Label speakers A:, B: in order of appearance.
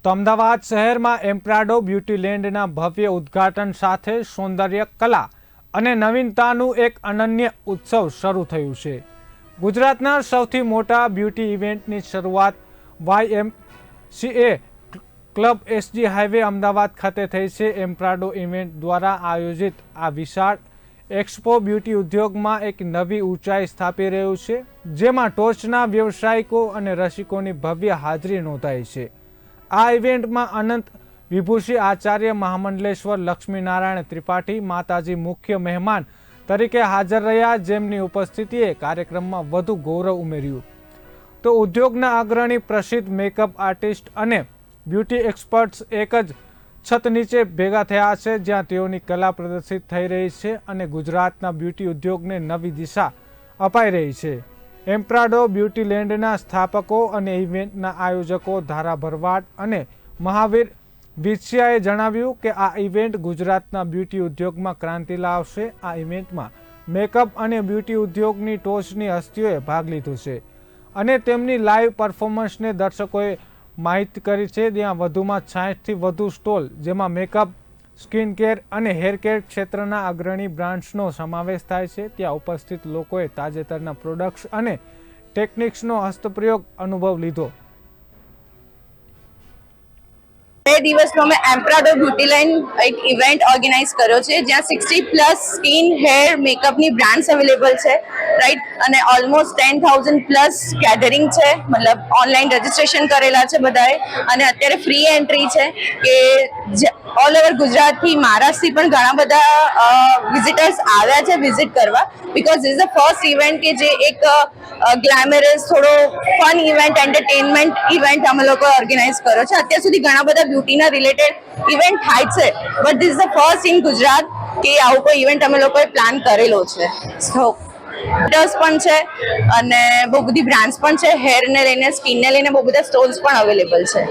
A: તો અમદાવાદ શહેરમાં એમ્પ્રાડો બ્યુટીલેન્ડના ભવ્ય ઉદ્ઘાટન સાથે સૌંદર્ય કલા અને નવીનતાનું એક અનન્ય ઉત્સવ શરૂ થયું છે। ગુજરાતના સૌથી મોટા બ્યુટી ઇવેન્ટની શરૂઆત YMCA club SG highway Ahmedabad ખાતે થઈ છે। એમ્પ્રાડો ઇવેન્ટ દ્વારા આયોજિત આ વિશાળ એક્સપો બ્યુટી ઉદ્યોગમાં એક નવી ઊંચાઈ સ્થાપી રહ્યું છે, જેમાં ટોચના વ્યવસાયિકો અને રસિકોની ભવ્ય હાજરી નોંધાઈ છે। આ ઇવેન્ટમાં અનંત વિભૂષી આચાર્ય મહામંડલેશ્વર લક્ષ્મીનારાયણ ત્રિપાઠી માતાજી મુખ્ય મહેમાન તરીકે હાજર રહ્યા, જેમની ઉપસ્થિતિએ કાર્યક્રમમાં વધુ ગૌરવ ઉમેર્યું। તો ઉદ્યોગના અગ્રણી પ્રસિદ્ધ મેકઅપ આર્ટિસ્ટ અને બ્યુટી એક્સપર્ટ્સ એક જ છત નીચે ભેગા થયા છે, જ્યાં તેઓની કલા પ્રદર્શિત થઈ રહી છે અને ગુજરાતના બ્યુટી ઉદ્યોગને નવી દિશા અપાઈ રહી છે। એમ્પ્રાડો બ્યુટીલેન્ડના સ્થાપકો અને ઇવેન્ટના આયોજકો ધારા ભરવાડ અને મહાવીર વિછિયાએ જણાવ્યું કે આ ઇવેન્ટ ગુજરાતના બ્યુટી ઉદ્યોગમાં ક્રાંતિ લાવશે। આ ઇવેન્ટમાં મેકઅપ અને બ્યુટી ઉદ્યોગની ટોચની હસ્તીઓએ ભાગ લીધો છે અને તેમની લાઈવ પરફોર્મન્સને દર્શકોએ માહિત કરી છે। ત્યાં વધુમાં 60થી વધુ સ્ટોલ, જેમાં મેકઅપ, સ્કિન કેર અને હેર કેર ક્ષેત્રના અગ્રણી બ્રાન્ડ્સનો સમાવેશ થાય છે। ત્યાં ઉપસ્થિત લોકોએ તાજેતરના પ્રોડક્ટ્સ અને ટેકનિક્સનો હસ્તપ્રયોગ અનુભવ લીધો।
B: બે દિવસનો મેં એમ્પ્રાડો બ્યુટીલેન્ડ એક ઇવેન્ટ ઓર્ગેનાઇઝ કર્યો છે, જ્યાં 60+ સ્કિન, હેર, મેકઅપની બ્રાન્ડ્સ અવેલેબલ છે, રાઈટ। અને ઓલમોસ્ટ 10,000+ ગેધરિંગ છે, મતલબ ઓનલાઈન રજીસ્ટ્રેશન કરેલા છે બધાએ, અને અત્યારે ફ્રી એન્ટ્રી છે કે ઓલ ઓવર ગુજરાતથી, મહારાષ્ટ્રથી પણ ઘણા બધા વિઝિટર્સ આવ્યા છે વિઝિટ કરવા, because this is the first event કે જે એક ગ્લેમરસ, થોડો ફન ઇવેન્ટ, એન્ટરટેનમેન્ટ ઇવેન્ટ અમે લોકો ઓર્ગેનાઇઝ કર્યો છે। અત્યાર સુધી ઘણા બધા બ્યુટીના રિલેટેડ ઇવેન્ટ થાય છે, but this is the first in Gujarat કે આવું કોઈ ઇવેન્ટ અમે લોકોએ પ્લાન કરેલો છે। સો પણ છે અને બહુ બધી બ્રાન્ડ્સ પણ છે, હેરને લઈને, સ્કિનને લઈને બહુ બધા સ્ટોલ્સ પણ અવેલેબલ છે।